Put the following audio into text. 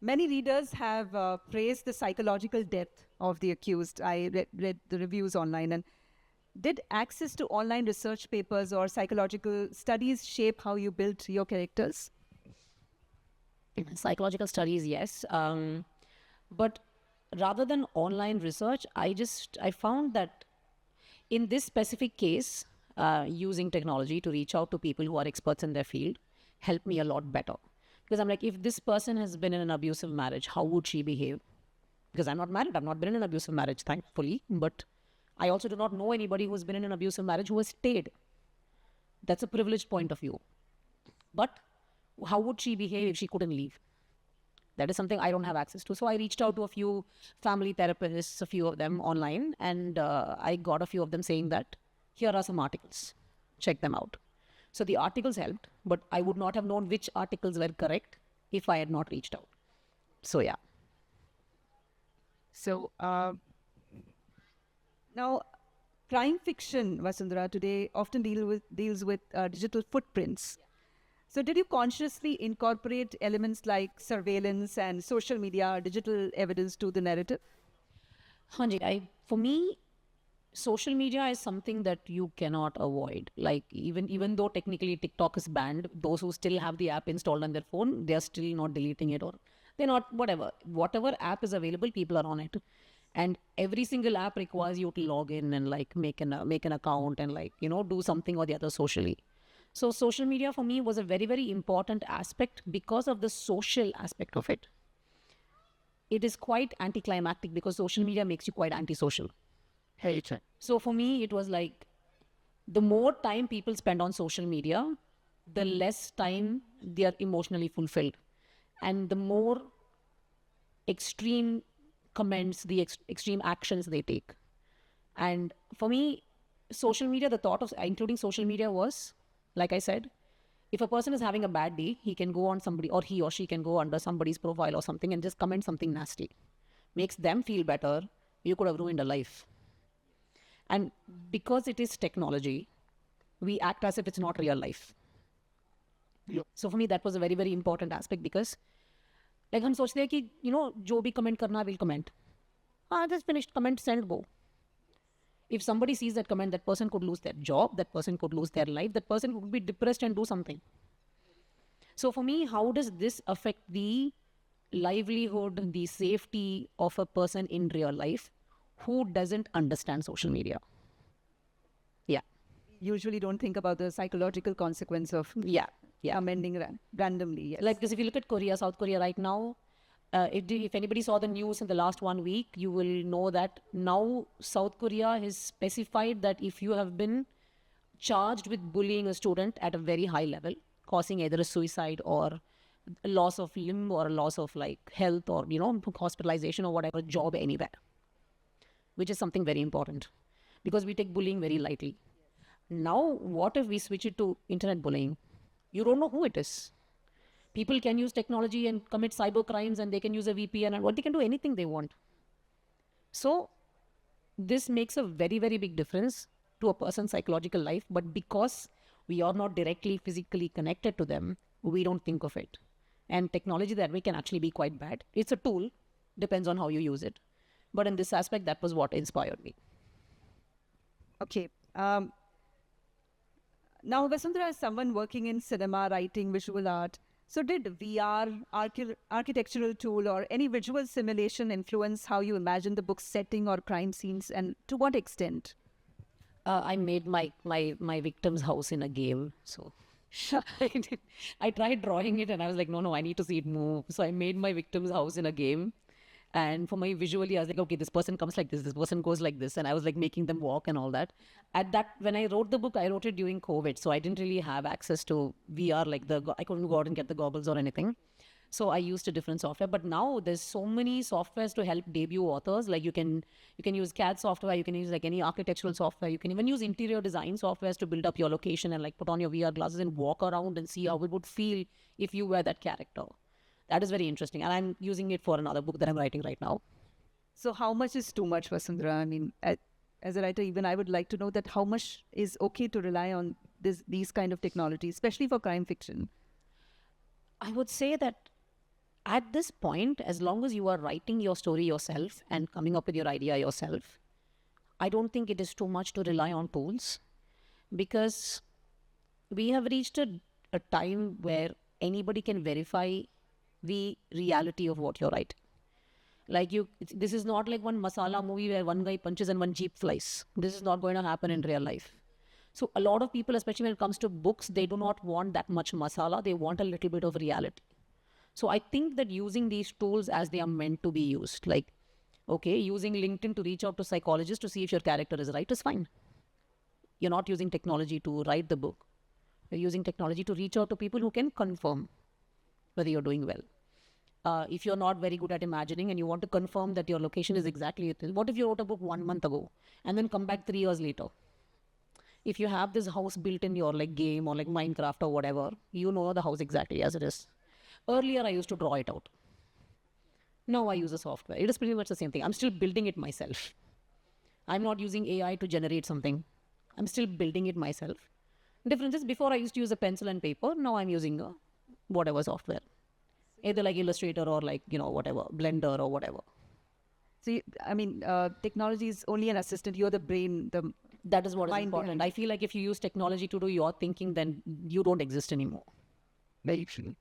Many readers have praised the psychological depth of the accused. I read the reviews online. And did access to online research papers or psychological studies shape how you built your characters? Psychological studies, yes. But rather than online research, I found that in this specific case, using technology to reach out to people who are experts in their field helped me a lot better. Because I'm like, if this person has been in an abusive marriage, how would she behave? Because I'm not married, I've not been in an abusive marriage, thankfully. But I also do not know anybody who's been in an abusive marriage who has stayed. That's a privileged point of view. But how would she behave if she couldn't leave? That is something I don't have access to. So I reached out to a few family therapists, a few of them online, and I got a few of them saying that here are some articles, check them out. So the articles helped, but I would not have known which articles were correct if I had not reached out. So yeah. So now, crime fiction, Vasundhara, today often deals with digital footprints. So, did you consciously incorporate elements like surveillance and social media, digital evidence to the narrative? Hanji, for me, social media is something that you cannot avoid. Like even though technically TikTok is banned, those who still have the app installed on their phone, they are still not deleting it, or they're not, whatever app is available, people are on it. And every single app requires you to log in and like make an account and like do something or the other socially. So social media for me was a very, very important aspect because of the social aspect of it. It is quite anticlimactic because social media makes you quite antisocial. So for me, it was like the more time people spend on social media, the less time they are emotionally fulfilled. And the more extreme comments, the extreme actions they take. And for me, social media, the thought of including social media was, like I said, if a person is having a bad day, he can go on somebody, or he or she can go under somebody's profile or something and just comment something nasty. Makes them feel better. You could have ruined a life. And because it is technology, we act as if it's not real life. So for me, that was a very, very important aspect because like हम सोचते हैं कि जो भी comment करना will comment. Just finished, comment, send, go. If somebody sees that comment, that person could lose their job, that person could lose their life, that person could be depressed and do something. So for me, how does this affect the livelihood, the safety of a person in real life who doesn't understand social media? Yeah. Usually don't think about the psychological consequence of Yeah. amending randomly. Yes. Like, because if you look at Korea, South Korea right now, if anybody saw the news in the last 1 week, you will know that now South Korea has specified that if you have been charged with bullying a student at a very high level, causing either a suicide or a loss of limb or a loss of like health or hospitalization or whatever, job anywhere, which is something very important because we take bullying very lightly. Now, what if we switch it to internet bullying? You don't know who it is. People can use technology and commit cyber crimes, and they can use a VPN, and what they can do anything they want. So this makes a very, very big difference to a person's psychological life. But because we are not directly physically connected to them, we don't think of it. And technology that way can actually be quite bad. It's a tool, depends on how you use it. But in this aspect, that was what inspired me. Okay. Now, Vasundhara is someone working in cinema, writing, visual art. So did VR, architectural tool, or any visual simulation influence how you imagine the book's setting or crime scenes, and to what extent? I made my victim's house in a game. So I tried drawing it and I was like, no, I need to see it move. So I made my victim's house in a game. And for my visually, I was like, okay, this person comes like this person goes like this. And I was like making them walk and all that. When I wrote the book, I wrote it during COVID. So I didn't really have access to VR, I couldn't go out and get the goggles or anything. So I used a different software. But now there's so many softwares to help debut authors. Like you can use CAD software, you can use like any architectural software, you can even use interior design softwares to build up your location and like put on your VR glasses and walk around and see how it would feel if you were that character. That is very interesting. And I'm using it for another book that I'm writing right now. So how much is too much, Vasundhara? I mean, as a writer, even I would like to know that how much is okay to rely on these kind of technologies, especially for crime fiction? I would say that at this point, as long as you are writing your story yourself and coming up with your idea yourself, I don't think it is too much to rely on tools, because we have reached a time where anybody can verify the reality of what you're writing. Like this is not like one masala movie where one guy punches and one jeep flies. This is not going to happen in real life. So a lot of people, especially when it comes to books, they do not want that much masala. They want a little bit of reality. So I think that using these tools as they are meant to be used, like, okay, using LinkedIn to reach out to psychologists to see if your character is right is fine. You're not using technology to write the book. You're using technology to reach out to people who can confirm whether you're doing well. If you're not very good at imagining and you want to confirm that your location is exactly it, what if you wrote a book 1 month ago and then come back 3 years later? If you have this house built in your like game or like Minecraft or whatever, you know the house exactly as it is. Earlier, I used to draw it out. Now I use a software. It is pretty much the same thing. I'm still building it myself. I'm not using AI to generate something. I'm still building it myself. Difference is, before I used to use a pencil and paper. Now I'm using a whatever software. Either like Illustrator or like, whatever, Blender or whatever. So, technology is only an assistant. You're the brain, That is what is mind important. behind I feel like if you use technology to do your thinking, then you don't exist anymore. Very true.